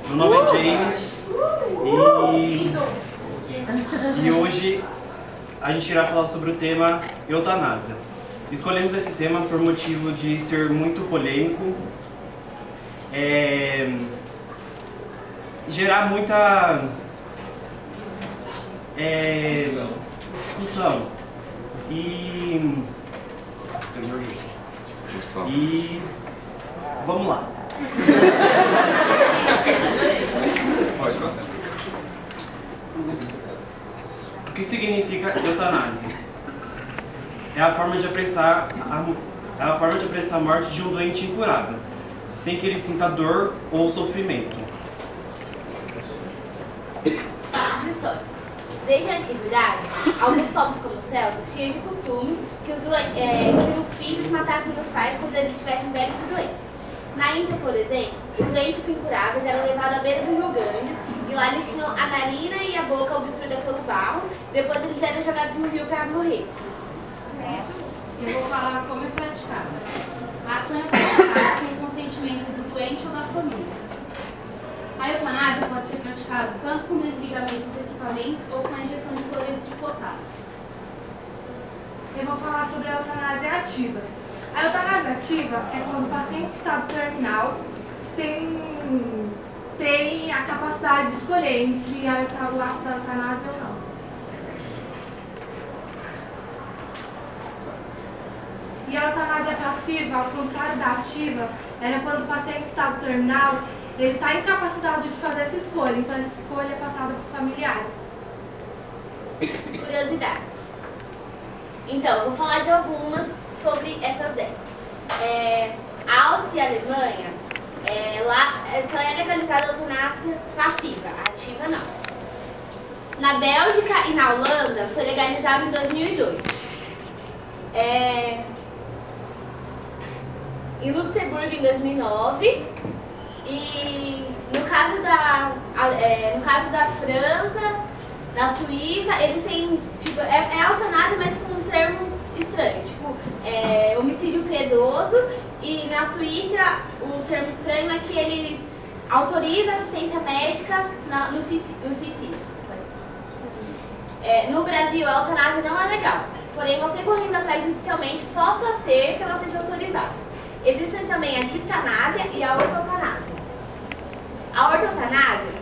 Meu nome é James e hoje a gente irá falar sobre o tema eutanásia. Escolhemos esse tema por motivo de ser muito polêmico, gerar muita discussão e vamos lá. Pode passar. O que significa eutanásia? É a forma de apressar a morte de um doente incurável, sem que ele sinta dor ou sofrimento. Históricos. Desde a antiguidade, alguns povos como os celtas tinham de costumes que os filhos matassem os pais quando eles estivessem velhos e doentes. Na Índia, por exemplo, os doentes incuráveis eram levados à beira do rio Ganges e lá eles tinham a narina e a boca obstruída pelo barro, depois eles eram jogados no rio para morrer. Eu vou falar como é praticado. A ação é praticada com o consentimento do doente ou da família. A eutanásia pode ser praticada tanto com desligamento dos equipamentos ou com a injeção de cloreto de potássio. Eu vou falar sobre a eutanásia ativa. A eutanásia ativa é quando o paciente em estado terminal tem a capacidade de escolher entre o ato da eutanásia ou não. E a eutanásia passiva, ao contrário da ativa, é quando o paciente em estado terminal ele está incapacitado de fazer essa escolha, então essa escolha é passada para os familiares. Curiosidades. Então, vou falar de algumas sobre essas 10. A Áustria e a Alemanha, lá só é legalizada a eutanásia passiva, a ativa não. Na Bélgica e na Holanda foi legalizado em 2002. Em Luxemburgo em 2009 e no caso da França, da Suíça, eles têm tipo, a eutanásia, mas com termos estranhos, tipo homicídio piedoso, e na Suíça o termo estranho é que eles autorizam assistência médica no suicídio. No Brasil a eutanásia não é legal, porém você correndo atrás judicialmente possa ser que ela seja autorizada. Existem também a distanásia e a ortotanásia. A ortotanásia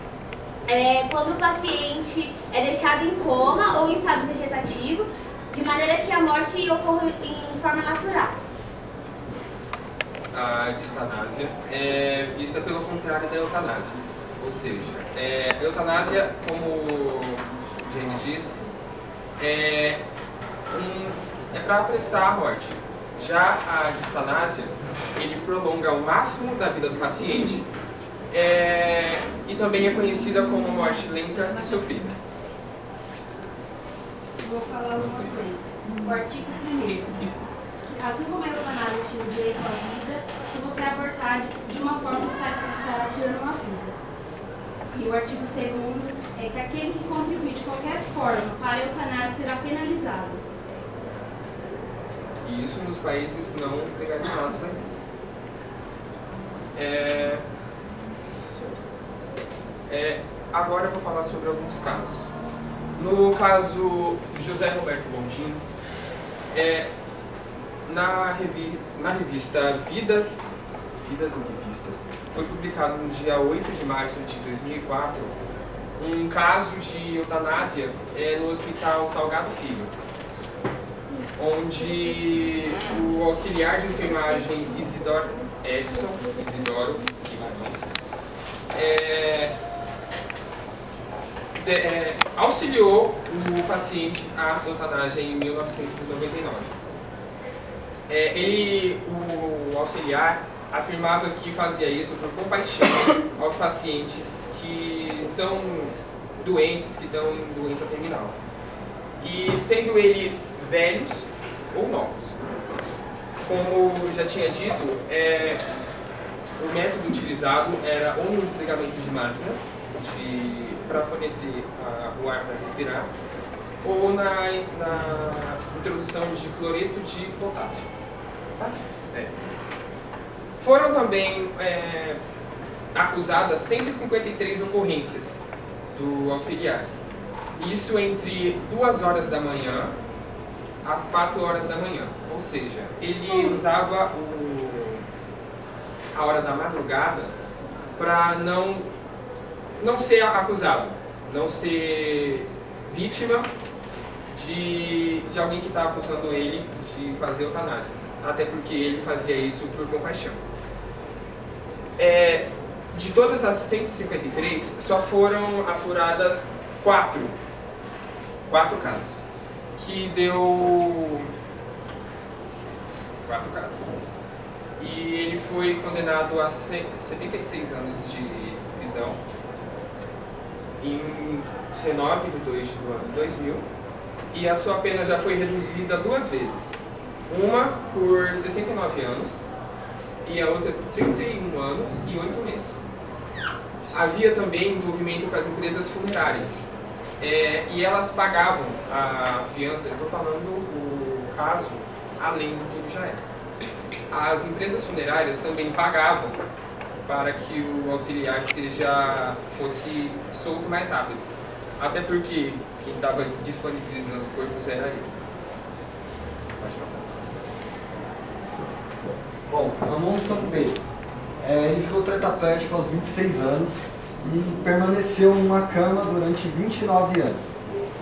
é quando o paciente é deixado em coma ou em estado vegetativo, de maneira que a morte ocorra em forma natural. A distanásia é vista pelo contrário da eutanásia. Ou seja, a eutanásia, como o James diz, é para apressar a morte. Já a distanásia, ele prolonga o máximo da vida do paciente e também é conhecida como morte lenta e sofrida. Vou falar uma coisa. O artigo 1º. Assim como a eutanásia tira o direito à vida, se você abortar de uma forma, estará tirando uma vida. E o artigo 2º é que aquele que contribui de qualquer forma para a eutanásia será penalizado. E isso nos países não legalizados ainda. Agora eu vou falar sobre alguns casos. No caso José Roberto Gondim, na revista Vidas em Revistas, foi publicado no dia 8 de março de 2004 um caso de eutanásia no Hospital Salgado Filho, onde o auxiliar de enfermagem Isidoro Guimarães auxiliou o paciente à eutanásia em 1999. O auxiliar afirmava que fazia isso por compaixão aos pacientes que são doentes, que estão em doença terminal, e sendo eles velhos ou novos. Como já tinha dito, o método utilizado era ou no desligamento de máquinas para fornecer o ar para respirar, ou na introdução de cloreto de potássio. Foram também acusadas 153 ocorrências do auxiliar. Isso entre 2 horas da manhã a 4 horas da manhã. Ou seja, ele usava a hora da madrugada para não ser acusado, não ser vítima de alguém que está acusando ele de fazer eutanásia. Até porque ele fazia isso por compaixão. De todas as 153, só foram apuradas 4 casos, que deu 4 casos. E ele foi condenado a 76 anos de prisão em 19 de 2 do ano 2000, e a sua pena já foi reduzida 2 vezes. Uma por 69 anos e a outra por 31 anos e 8 meses. Havia também envolvimento com as empresas funerárias, e elas pagavam a fiança. Eu estou falando o caso além do que ele já é. As empresas funerárias também pagavam para que o auxiliar fosse solto mais rápido, até porque quem estava disponibilizando corpos era ele. Pode passar. Bom, Ramon São Pedro. Ele ficou tetraplégico aos 26 anos e permaneceu numa cama durante 29 anos.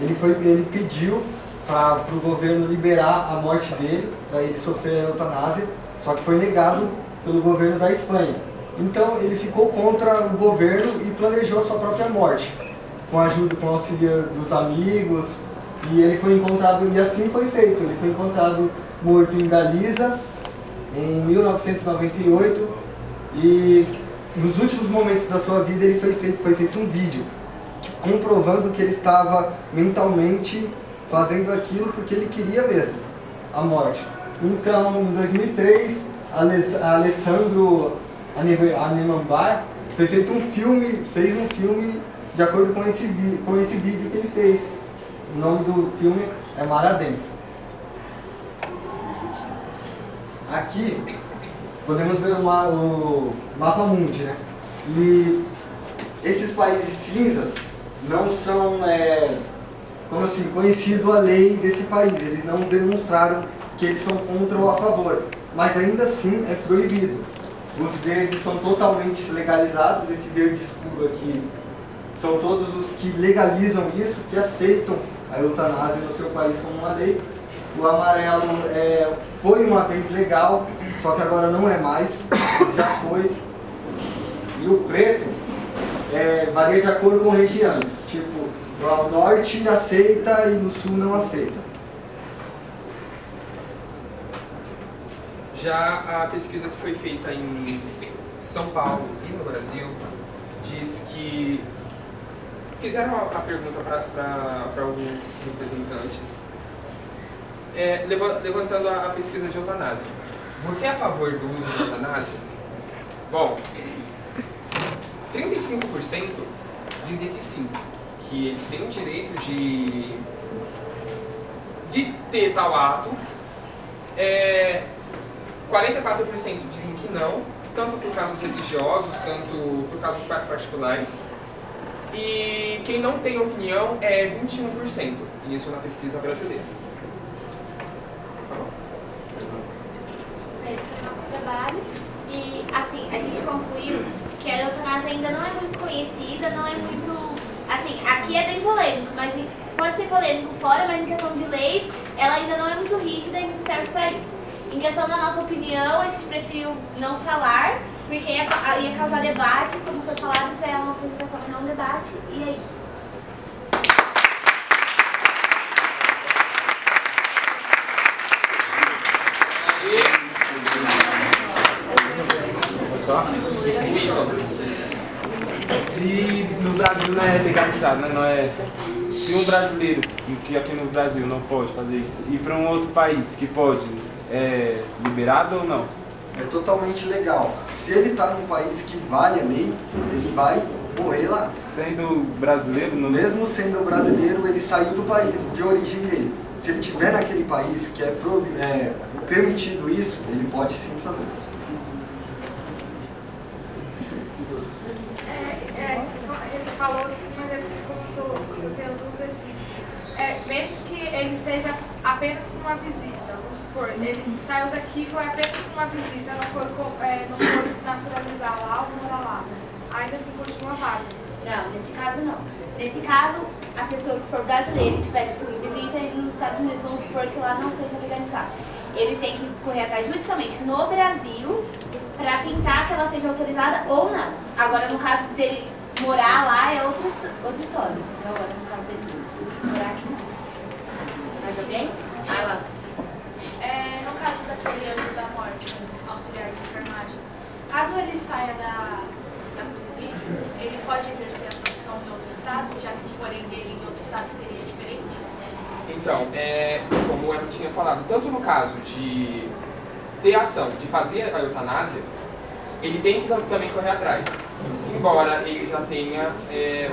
Ele pediu para o governo liberar a morte dele, para ele sofrer a eutanásia, só que foi negado pelo governo da Espanha. Então ele ficou contra o governo e planejou a sua própria morte, com a ajuda, com o auxílio dos amigos, e ele foi encontrado, e assim foi feito. Ele foi encontrado morto em Galiza em 1998, e nos últimos momentos da sua vida foi feito um vídeo comprovando que ele estava mentalmente fazendo aquilo porque ele queria mesmo a morte. Então, em 2003, Alessandro Anemambar fez um filme de acordo com esse vídeo que ele fez. O nome do filme é Mar Adentro. Aqui podemos ver o mapa mundi, né? E esses países cinzas não são, como assim, conhecido a lei desse país. Eles não demonstraram que eles são contra ou a favor, mas ainda assim é proibido. Os verdes são totalmente legalizados. Esse verde escuro aqui são todos os que legalizam isso, que aceitam a eutanásia no seu país como uma lei. O amarelo foi uma vez legal, só que agora não é mais, já foi. E o preto varia de acordo com regiões, tipo, o norte aceita e no sul não aceita. Já a pesquisa que foi feita em São Paulo e no Brasil diz que fizeram a pergunta para alguns representantes, levantando a pesquisa de eutanásia. Você é a favor do uso da eutanásia? Bom, 35% dizem que sim, que eles têm o direito de ter tal ato. 44% dizem que não, tanto por casos religiosos, tanto por casos particulares. E quem não tem opinião é 21%, isso na pesquisa brasileira. Esse foi o nosso trabalho. E, assim, a gente concluiu que a eutanásia ainda não é muito conhecida, não é muito... Assim, aqui é bem polêmico, mas pode ser polêmico fora, mas em questão de lei, ela ainda não é muito rígida e muito certa para isso. Em questão da nossa opinião, a gente preferiu não falar, porque ia causar debate. Como foi falado, isso é uma apresentação e não um debate, e é isso. Se no Brasil não é legalizado, né? Não é... Se um brasileiro que aqui no Brasil não pode fazer isso, ir para um outro país que pode, é liberado ou não? É totalmente legal. Se ele está num país que vale a lei, ele vai morrer lá. Sendo brasileiro? Não... Mesmo sendo brasileiro, ele saiu do país de origem dele. Se ele estiver naquele país que é permitido isso, ele pode sim fazer. apenas por uma visita. Vamos supor, ele saiu daqui e foi apenas por uma visita, não foi se naturalizar lá ou morar lá. Ainda assim continua válido. Não, nesse caso não. Nesse caso, a pessoa que for brasileira e tiver tipo, em visita nos Estados Unidos, vamos supor que lá não seja legalizado. Ele tem que correr atrás judicialmente no Brasil para tentar que ela seja autorizada ou não. Agora, no caso dele morar lá, é outra história. Agora, no caso dele morar aqui, não. Mais alguém? Vai lá. No caso daquele anjo da morte, auxiliar de enfermagem, caso ele saia da presídio, ele pode exercer a profissão em outro estado, já que o porém dele em outro estado seria diferente? Então, como eu tinha falado, tanto no caso de ter ação, de fazer a eutanásia, ele tem que também correr atrás. Embora ele já tenha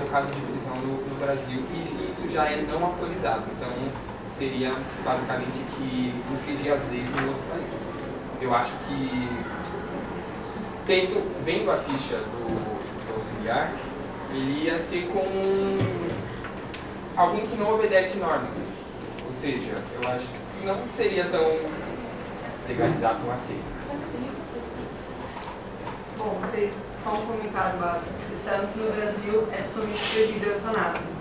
o caso de prisão no Brasil, e isso já é não autorizado. Então, seria basicamente que infringir as leis em outro país. Eu acho que, vendo a ficha do auxiliar, ele ia ser com alguém que não obedece normas. Ou seja, eu acho que não seria tão legalizado, tão aceito. Bom, vocês só um comentário básico. Vocês disseram que no Brasil é totalmente proibido a eutanásia.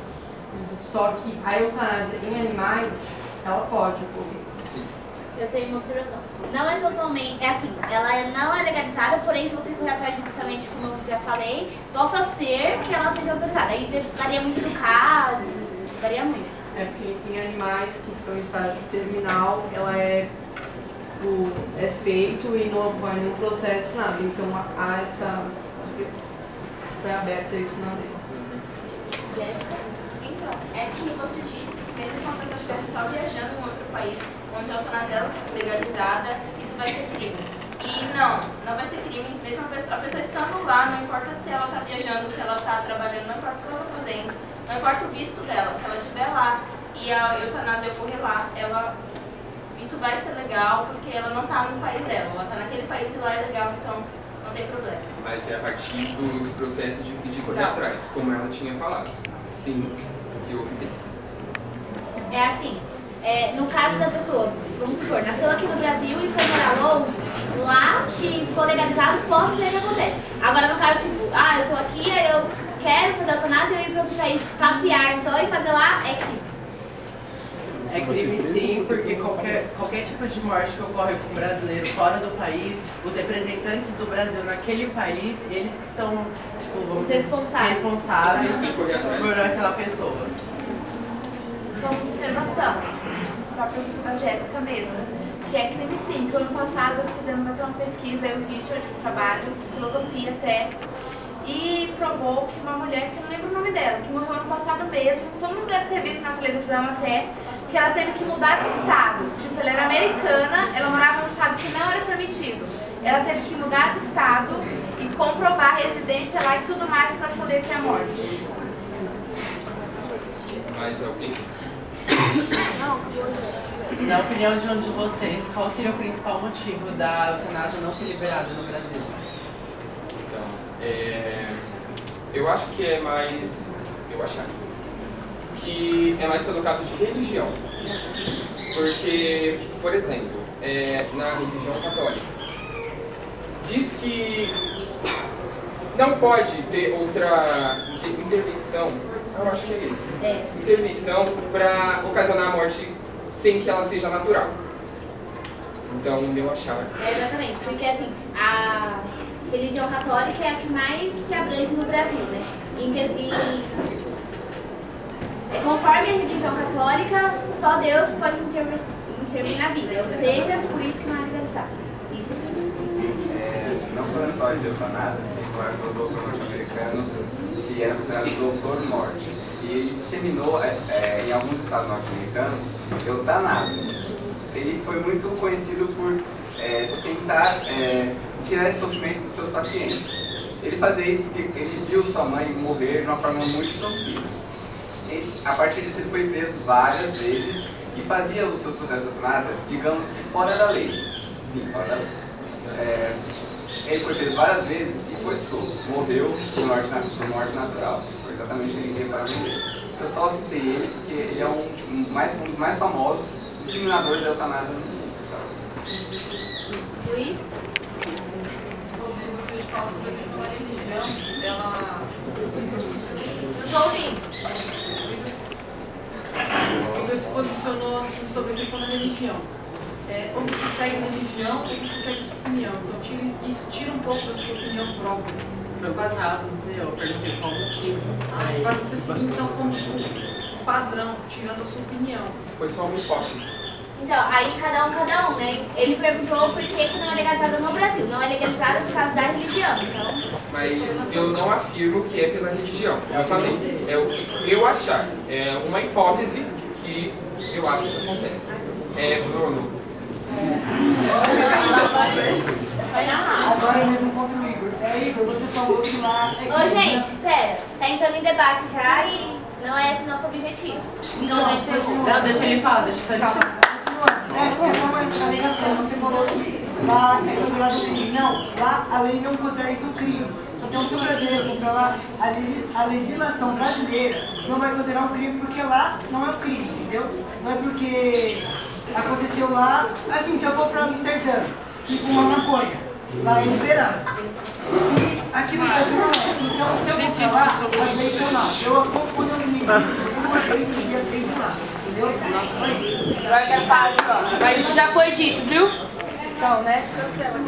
Só que a eutanásia em animais, ela pode ocorrer. Sim. Eu tenho uma observação. Não é totalmente, assim, ela não é legalizada, porém se você correr atrás judicialmente, como eu já falei, possa ser que ela seja autorizada. Aí varia muito do caso, varia muito. É porque tem animais que estão em estágio terminal, ela é feito e não ocorre nenhum processo, nada. Então há essa... Foi aberta isso na lei. Então, é que você disse que mesmo que uma pessoa estivesse só viajando em outro país, onde a eutanásia é legalizada, isso vai ser crime. E não vai ser crime. Mesmo a pessoa estando lá, não importa se ela está viajando, se ela está trabalhando, não importa o que ela está fazendo, não importa o visto dela, se ela estiver lá e a eutanásia ocorrer lá, isso vai ser legal porque ela não está no país dela, ela está naquele país e lá é legal, então não tem problema. Mas é a partir dos processos de correr atrás, como ela tinha falado. Sim, porque houve pesquisas. É assim, no caso da pessoa, vamos supor, nasceu aqui no Brasil e foi morar longe, lá, se for legalizado, pode ser que aconteça. Agora, no caso, tipo, eu tô aqui, eu quero fazer eutanásia, eu ir para outro país passear só e fazer lá, é crime. É crime sim, porque qualquer tipo de morte que ocorre com um brasileiro fora do país, os representantes do Brasil naquele país, eles que são Os responsáveis por aquela pessoa. Só uma observação, para a pergunta da Jéssica mesmo, que é crime sim, que ano passado fizemos até uma pesquisa, eu e o Richard, de trabalho, filosofia até, e provou que uma mulher, que eu não lembro o nome dela, que morreu ano passado mesmo, todo mundo deve ter visto na televisão até, que ela teve que mudar de estado. Tipo, ela era americana, ela morava num estado que não era permitido. Ela teve que mudar de estado e comprovar a residência lá e tudo mais para poder ter a morte. Mais alguém? Na opinião de um de vocês, qual seria o principal motivo da eutanásia não ser liberada no Brasil? Então, eu acho que é mais... Eu acho que é mais pelo caso de religião. Porque, por exemplo, na religião católica, diz que não pode ter outra intervenção, eu acho que é isso, intervenção para ocasionar a morte sem que ela seja natural. Então, eu achava. Exatamente, porque assim, a religião católica é a que mais se abrange no Brasil, né? Conforme a religião católica, só Deus pode intervir na vida, ou seja, por isso que não é legalizado. Não falando só de eutanásia, assim, foi o doutor norte-americano que era considerado doutor morte. E ele disseminou em alguns estados norte-americanos eutanásia. Ele foi muito conhecido por tentar tirar esse sofrimento dos seus pacientes. Ele fazia isso porque ele viu sua mãe morrer de uma forma muito sofrida. A partir disso ele foi preso várias vezes e fazia os seus processos de eutanásia, digamos que fora da lei. Sim, fora da lei. Ele foi preso várias vezes e foi solto. Morreu por morte natural. Foi exatamente o que ele queria para vender. Eu só citei ele porque ele é um dos mais famosos disseminadores da eutanásia no mundo. Luiz? Sobre você fala sobre a questão da religião, ela. Não estou ouvindo. O Igor se posicionou assim, sobre a questão da religião. Ou você segue a religião ou você segue a sua opinião. Então isso tira um pouco da sua opinião própria. Foi passado, eu perguntei qual o motivo. Faz você seguir então como padrão, tirando a sua opinião. Foi só uma hipótese. Então, aí cada um, né? Ele perguntou por que não é legalizado no Brasil. Não é legalizado por causa da religião, então... Mas eu não afirmo que é pela religião. Eu falei, eu achar. É uma hipótese que eu acho que acontece. Bruno. Vai narrar. Agora mesmo contra o Igor. Igor, você falou que lá... Ô, gente, pera. Tá entrando em debate já e não é esse nosso objetivo. Então vai ser... Não, deixa ele falar, deixa ele falar. É só uma alegação. Você falou que lá é considerado crime. Não, lá a lei não considera isso um crime. Então, se o brasileiro for pra lá, a legislação brasileira não vai considerar um crime porque lá não é um crime, entendeu? Não é porque aconteceu lá. Assim, se eu for pra Amsterdã e fumar maconha, lá é liberado. E aqui no Brasil não é. Então, se eu for pra lá, as leis são lá. Eu acompanho os livros, tudo a lei que dia tem de lá. Mas isso já foi dito, viu? Então, né? Cancela.